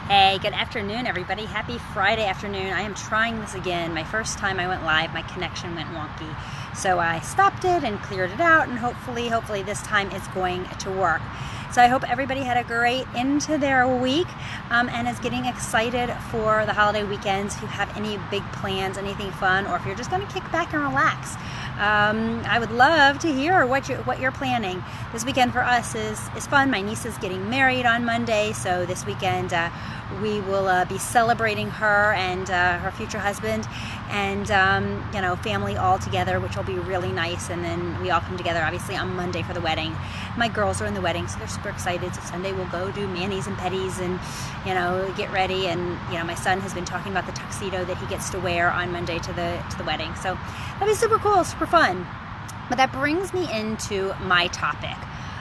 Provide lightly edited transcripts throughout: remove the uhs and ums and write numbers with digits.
Hey, good afternoon, everybody. Happy Friday afternoon. I am trying this again. My first time I went live, my connection went wonky. So I stopped it and cleared it out, and hopefully this time it's going to work. So I hope everybody had a great into their week and is getting excited for the holiday weekends. If you have any big plans, anything fun, or if you're just going to kick back and relax, I would love to hear what you're planning. This weekend for us is fun. My niece is getting married on Monday, so this weekend we will be celebrating her and her future husband, and family all together, which will be really nice. And then we all come together obviously on Monday for the wedding. My girls are in the wedding, so they're super excited. So Sunday we'll go do manis and petties and get ready. And my son has been talking about the tuxedo that he gets to wear on Monday to the wedding. So that'll be super cool, super fun. But that brings me into my topic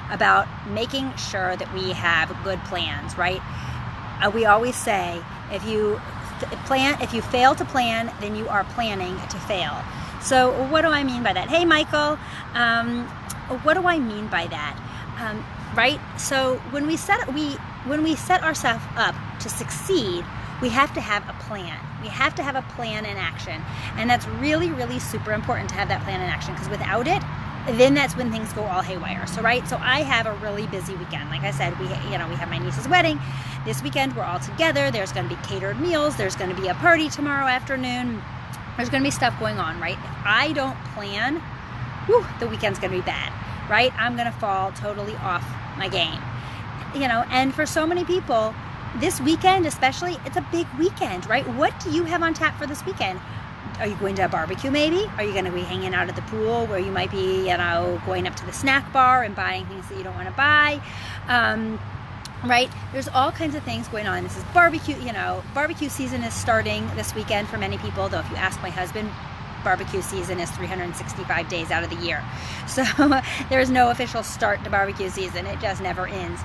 about making sure that we have good plans, right? We always say if you fail to plan, then you are planning to fail. So what do I mean by that? Hey, Michael, what do I mean by that? Right? So when we set ourselves up to succeed, we have to have a plan. We have to have a plan in action, and that's really, really super important to have that plan in action, because without it, then that's when things go all haywire. So I have a really busy weekend. Like I said, we have my niece's wedding. This weekend we're all together. There's going to be catered meals. There's going to be a party tomorrow afternoon. There's going to be stuff going on, right? If I don't plan, the weekend's going to be bad, right? I'm going to fall totally off my game. And for so many people, this weekend especially, it's a big weekend, right? What do you have on tap for this weekend? Are you going to a barbecue maybe? Are you going to be hanging out at the pool, where you might be, going up to the snack bar and buying things that you don't want to buy? Right? There's all kinds of things going on. This is barbecue, barbecue season is starting this weekend for many people, though if you ask my husband, barbecue season is 365 days out of the year. So there's no official start to barbecue season. It just never ends.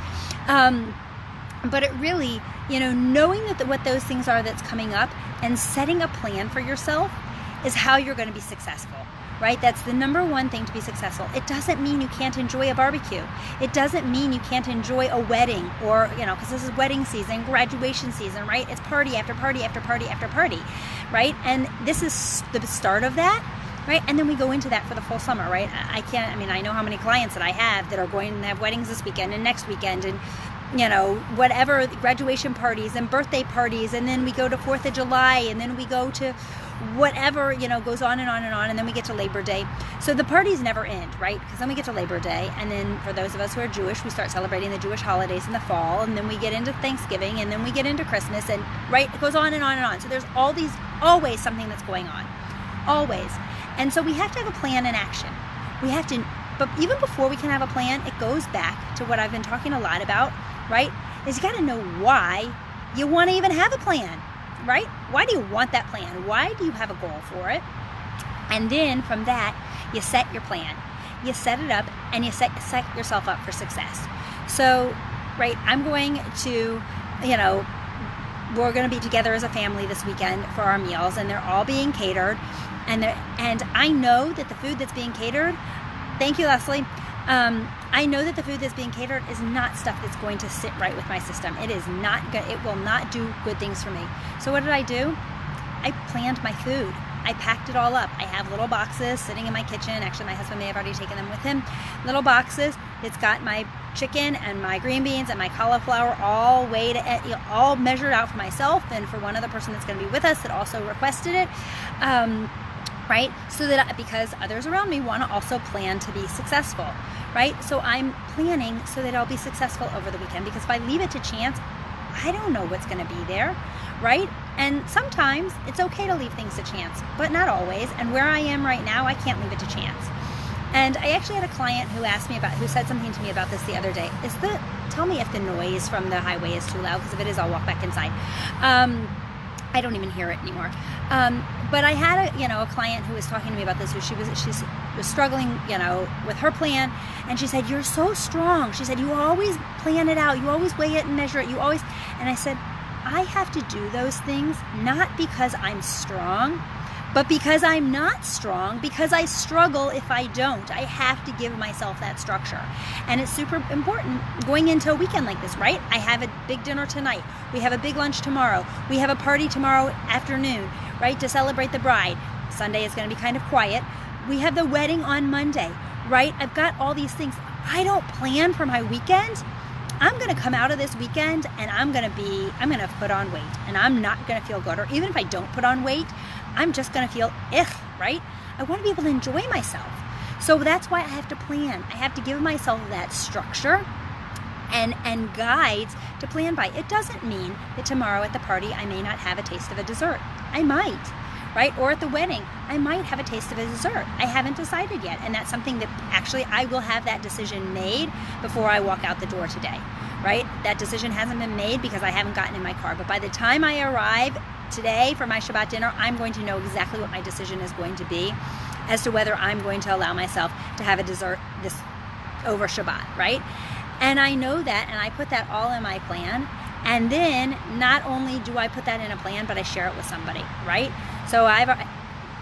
But it really, knowing what those things are that's coming up and setting a plan for yourself is how you're going to be successful, right? That's the number one thing to be successful. It doesn't mean you can't enjoy a barbecue. It doesn't mean you can't enjoy a wedding, or, because this is wedding season, graduation season, right? It's party after party after party after party, right? And this is the start of that, right? And then we go into that for the full summer, right? I know how many clients that I have that are going to have weddings this weekend and next weekend, and whatever, graduation parties and birthday parties, and then we go to 4th of July, and then we go to whatever, goes on and on and on, and then we get to Labor Day. So the parties never end, right? Because then we get to Labor Day, and then for those of us who are Jewish, we start celebrating the Jewish holidays in the fall, and then we get into Thanksgiving, and then we get into Christmas, and right, it goes on and on and on. So there's always something that's going on, always. And so we have to have a plan in action. We have to, but even before we can have a plan, it goes back to what I've been talking a lot about, right? Is you got to know why you want to even have a plan, right? Why do you want that plan? Why do you have a goal for it? And then from that, you set your plan. You set it up, and you set yourself up for success. So, right, I'm going to, we're going to be together as a family this weekend for our meals, and they're all being catered. And I know that the food that's being catered, thank you, Leslie. I know that the food that's being catered is not stuff that's going to sit right with my system. It is not good. It will not do good things for me. So what did I do? I planned my food. I packed it all up. I have little boxes sitting in my kitchen. Actually, my husband may have already taken them with him. Little boxes. It's got my chicken and my green beans and my cauliflower all all measured out for myself, and for one other person that's going to be with us that also requested it. Right? So that, because others around me want to also plan to be successful, right? So I'm planning so that I'll be successful over the weekend, because if I leave it to chance, I don't know what's going to be there, right? And sometimes it's okay to leave things to chance, but not always. And where I am right now, I can't leave it to chance. And I actually had a client who said something to me about this the other day. Tell me if the noise from the highway is too loud, because if it is, I'll walk back inside. I don't even hear it anymore. But I had a client who was talking to me about this, who she was struggling, with her plan, and she said, "You're so strong." She said, "You always plan it out. You always weigh it and measure it. You always." And I said, "I have to do those things not because I'm strong, But because I'm not strong, because I struggle if I don't, I have to give myself that structure. And it's super important going into a weekend like this, right? I have a big dinner tonight. We have a big lunch tomorrow. We have a party tomorrow afternoon, right, to celebrate the bride. Sunday is going to be kind of quiet. We have the wedding on Monday, right? I've got all these things. I don't plan for my weekend. I'm going to come out of this weekend and I'm going to put on weight, and I'm not going to feel good. Or even if I don't put on weight, I'm just going to feel right? I want to be able to enjoy myself. So that's why I have to plan. I have to give myself that structure and guides to plan by. It doesn't mean that tomorrow at the party I may not have a taste of a dessert. I might, right? Or at the wedding, I might have a taste of a dessert. I haven't decided yet. And that's something that actually I will have that decision made before I walk out the door today, right? That decision hasn't been made because I haven't gotten in my car. But by the time I arrive today for my Shabbat dinner, I'm going to know exactly what my decision is going to be as to whether I'm going to allow myself to have a dessert this over Shabbat, right? And I know that, and I put that all in my plan. And then not only do I put that in a plan, but I share it with somebody, right? So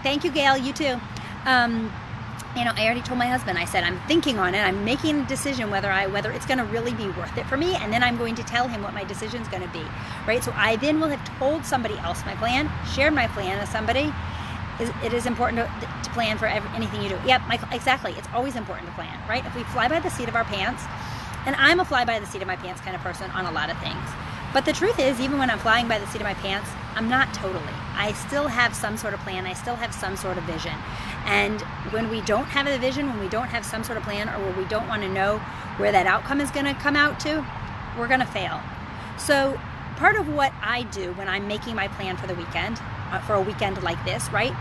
thank you, Gail, you too. I already told my husband, I said, I'm thinking on it. I'm making a decision whether it's going to really be worth it for me. And then I'm going to tell him what my decision is going to be, right? So I then will have told somebody else my plan, shared my plan with somebody. It is important to plan for anything you do. Yep, Michael, exactly. It's always important to plan, right? If we fly by the seat of our pants, and I'm a fly by the seat of my pants kind of person on a lot of things. But the truth is, even when I'm flying by the seat of my pants, I'm not totally. I still have some sort of plan. I still have some sort of vision. And when we don't have a vision, when we don't have some sort of plan, or when we don't want to know where that outcome is going to come out to, we're going to fail. So part of what I do when I'm making my plan for the weekend, for a weekend like this, right?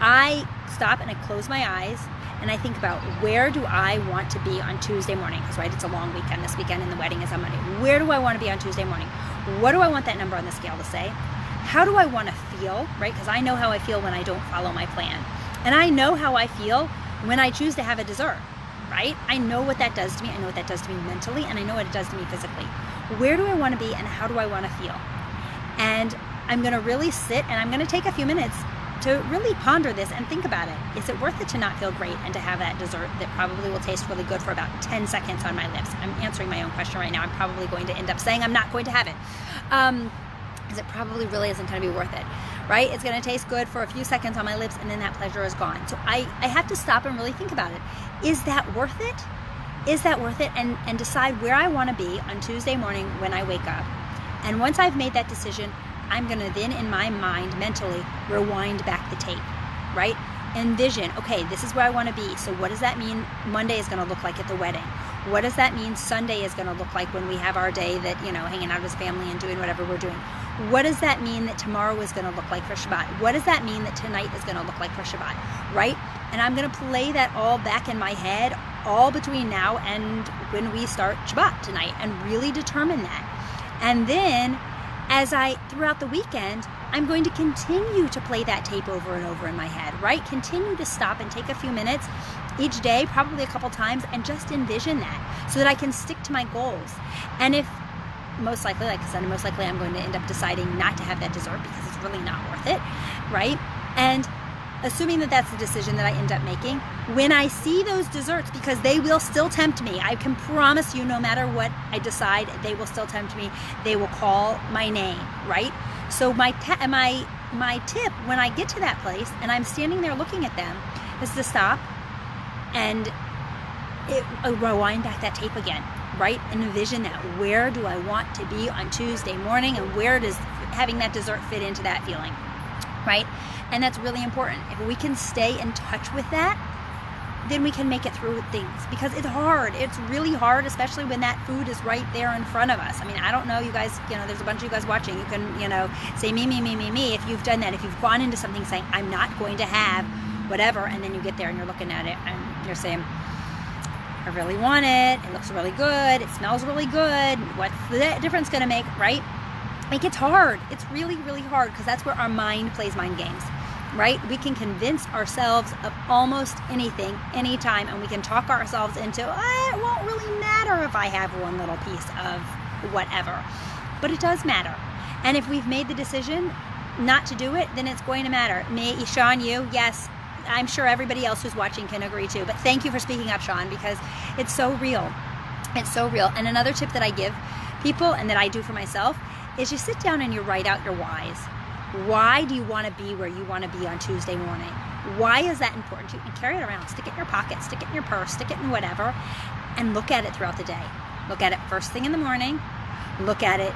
I stop and I close my eyes and I think about, where do I want to be on Tuesday morning? Because, right, it's a long weekend this weekend and the wedding is on Monday. Where do I want to be on Tuesday morning? What do I want that number on the scale to say? How do I want to feel, right? Because I know how I feel when I don't follow my plan. And I know how I feel when I choose to have a dessert, right? I know what that does to me. I know what that does to me mentally, and I know what it does to me physically. Where do I want to be and how do I want to feel? And I'm going to really sit and I'm going to take a few minutes to really ponder this and think about it. Is it worth it to not feel great and to have that dessert that probably will taste really good for about 10 seconds on my lips? I'm answering my own question right now. I'm probably going to end up saying I'm not going to have it. Because it probably really isn't going to be worth it, right? It's going to taste good for a few seconds on my lips and then that pleasure is gone. So I have to stop and really think about it. Is that worth it? Is that worth it? And decide where I want to be on Tuesday morning when I wake up. And once I've made that decision, I'm going to then in my mind mentally rewind back the tape, right? Envision, okay, this is where I want to be. So what does that mean Monday is going to look like at the wedding? What does that mean Sunday is going to look like when we have our day that, hanging out with family and doing whatever we're doing? What does that mean that tomorrow is going to look like for Shabbat? What does that mean that tonight is going to look like for Shabbat, right? And I'm going to play that all back in my head all between now and when we start Shabbat tonight and really determine that. And then throughout the weekend, I'm going to continue to play that tape over and over in my head, right? Continue to stop and take a few minutes each day, probably a couple times, and just envision that so that I can stick to my goals. And if most likely, like I said, most likely I'm going to end up deciding not to have that dessert because it's really not worth it, right? And assuming that that's the decision that I end up making, when I see those desserts, because they will still tempt me, I can promise you no matter what I decide, they will still tempt me. They will call my name, right? So my tip when I get to that place and I'm standing there looking at them is to stop and rewind back that tape again, right? And envision that. Where do I want to be on Tuesday morning, and where does having that dessert fit into that feeling, right? And that's really important. If we can stay in touch with that, then we can make it through things, because it's hard. It's really hard, especially when that food is right there in front of us. I mean, I don't know, you guys, there's a bunch of you guys watching. You can, say me, if you've done that, if you've gone into something saying, I'm not going to have whatever, and then you get there and you're looking at it and you're saying, I really want it. It looks really good. It smells really good. What's the difference going to make, right? It gets hard. It's really, really hard, because that's where our mind plays mind games, right? We can convince ourselves of almost anything, anytime, and we can talk ourselves into, it won't really matter if I have one little piece of whatever. But it does matter. And if we've made the decision, not to do it, then it's going to matter. Me, Sean, you, yes, I'm sure everybody else who's watching can agree too. But thank you for speaking up, Sean, because it's so real. It's so real. And another tip that I give people and that I do for myself is you sit down and you write out your whys. Why do you want to be where you want to be on Tuesday morning? Why is that important to you? And carry it around. Stick it in your pocket, stick it in your purse, stick it in whatever, and look at it throughout the day. Look at it first thing in the morning. Look at it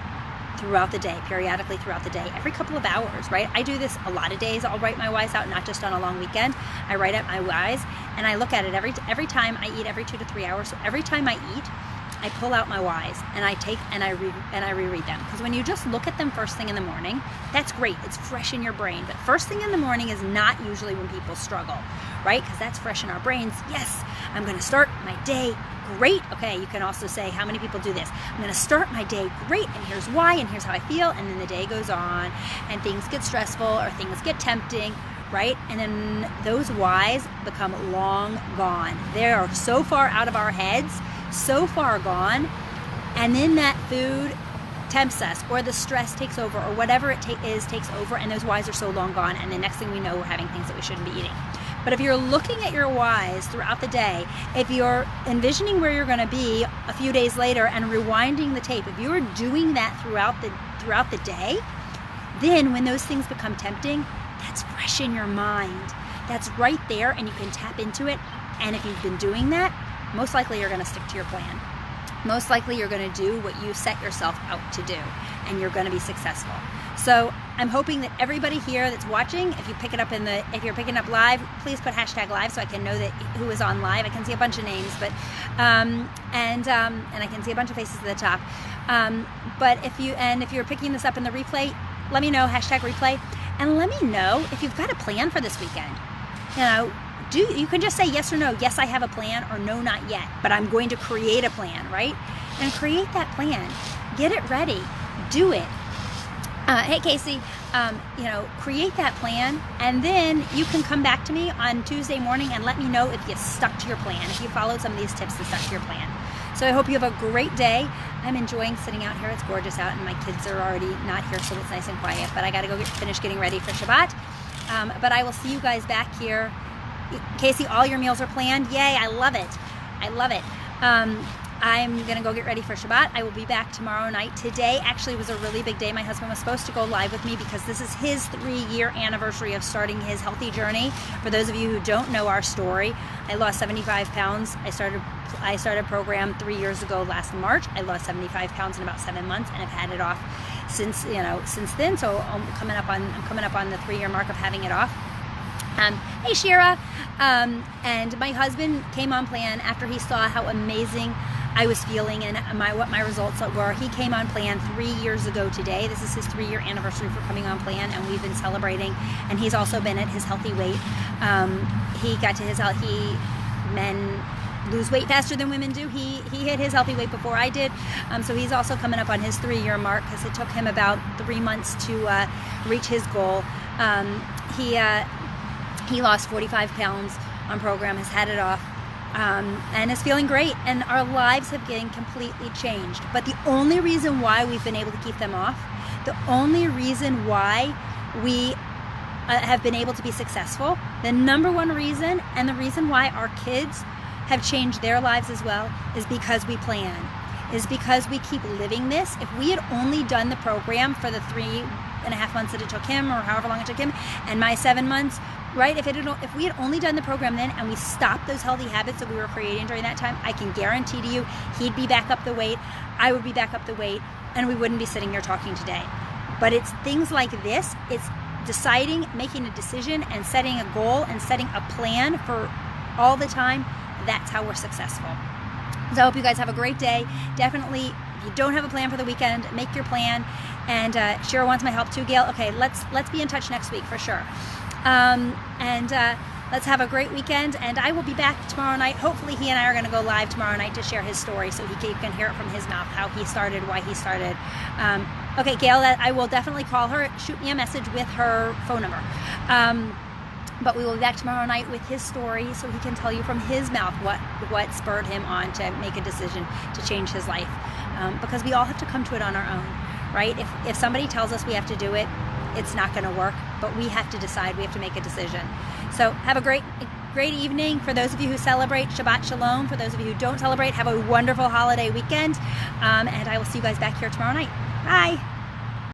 throughout the day, periodically throughout the day, every couple of hours, right? I do this a lot of days. I'll write my whys out, not just on a long weekend. I write out my whys, and I look at it every time I eat, every 2 to 3 hours. So every time I eat, I pull out my whys and I take and I reread them. Because when you just look at them first thing in the morning, that's great. It's fresh in your brain. But first thing in the morning is not usually when people struggle, right? Because that's fresh in our brains. Yes, I'm going to start my day great. Okay, you can also say, how many people do this? I'm going to start my day great, and here's why, and here's how I feel. And then the day goes on, and things get stressful or things get tempting, right? And then those whys become long gone. They are so far out of our heads, so far gone, and then that food tempts us, or the stress takes over, or whatever it takes over, and those whys are so long gone, and the next thing we know, we're having things that we shouldn't be eating. But if you're looking at your whys throughout the day, if you're envisioning where you're going to be a few days later and rewinding the tape, if you're doing that throughout the day, then when those things become tempting, that's fresh in your mind. That's right there, and you can tap into it. And if you've been doing that, most likely you're going to stick to your plan. Most likely you're going to do what you set yourself out to do, and you're going to be successful. So I'm hoping that everybody here that's watching, if you're picking up live, please put #live so I can know that who is on live. I can see a bunch of names, but and I can see a bunch of faces at the top. But if you're picking this up in the replay, let me know #replay, and let me know if you've got a plan for this weekend. You know, you can just say yes or no. Yes, I have a plan, or no, not yet. But I'm going to create a plan, right? And create that plan. Get it ready. Do it. Hey Casey, create that plan, and then you can come back to me on Tuesday morning and let me know if you stuck to your plan, if you followed some of these tips and stuck to your plan. So I hope you have a great day. I'm enjoying sitting out here. It's gorgeous out, and my kids are already not here, so it's nice and quiet. But I got to go finish getting ready for Shabbat. But I will see you guys back here. Casey, all your meals are planned. Yay, I love it. I love it. I'm going to go get ready for Shabbat. I will be back tomorrow night. Today actually was a really big day. My husband was supposed to go live with me because this is his 3-year anniversary of starting his healthy journey. For those of you who don't know our story, I lost 75 pounds. I started a program 3 years ago last March. I lost 75 pounds in about 7 months, and I've had it off since then. So I'm coming up on the 3-year mark of having it off. Hey Shira, and my husband came on plan after he saw how amazing I was feeling and what my results were. He came on plan 3 years ago today. This is his 3-year anniversary for coming on plan, and we've been celebrating. And he's also been at his healthy weight. Men lose weight faster than women do. He hit his healthy weight before I did. So he's also coming up on his 3-year mark, because it took him about 3 months to reach his goal. He lost 45 pounds on program, has had it off, and is feeling great. And our lives have been completely changed. But the only reason why we've been able to keep them off, the only reason why we have been able to be successful, the number one reason, and the reason why our kids have changed their lives as well, is because we plan, is because we keep living this. If we had only done the program for the 3.5 months that it took him, or however long it took him, and my 7 months, right? If we had only done the program then, and we stopped those healthy habits that we were creating during that time, I can guarantee to you he'd be back up the weight, I would be back up the weight, and we wouldn't be sitting here talking today. But it's things like this. It's deciding, making a decision, and setting a goal, and setting a plan for all the time. That's how we're successful. So I hope you guys have a great day. Definitely, if you don't have a plan for the weekend, make your plan. And Shira wants my help too, Gail. Okay, let's be in touch next week for sure. Let's have a great weekend, and I will be back tomorrow night. Hopefully he and I are going to go live tomorrow night to share his story, so you can hear it from his mouth, how he started, why he started. Okay, Gail, I will definitely call her. Shoot me a message with her phone number. But we will be back tomorrow night with his story, so he can tell you from his mouth what spurred him on to make a decision to change his life. Because we all have to come to it on our own, right? If somebody tells us we have to do it, it's not going to work, but we have to decide, we have to make a decision. So have a great evening. For those of you who celebrate, Shabbat Shalom. For those of you who don't celebrate, have a wonderful holiday weekend, and I will see you guys back here tomorrow night. Bye.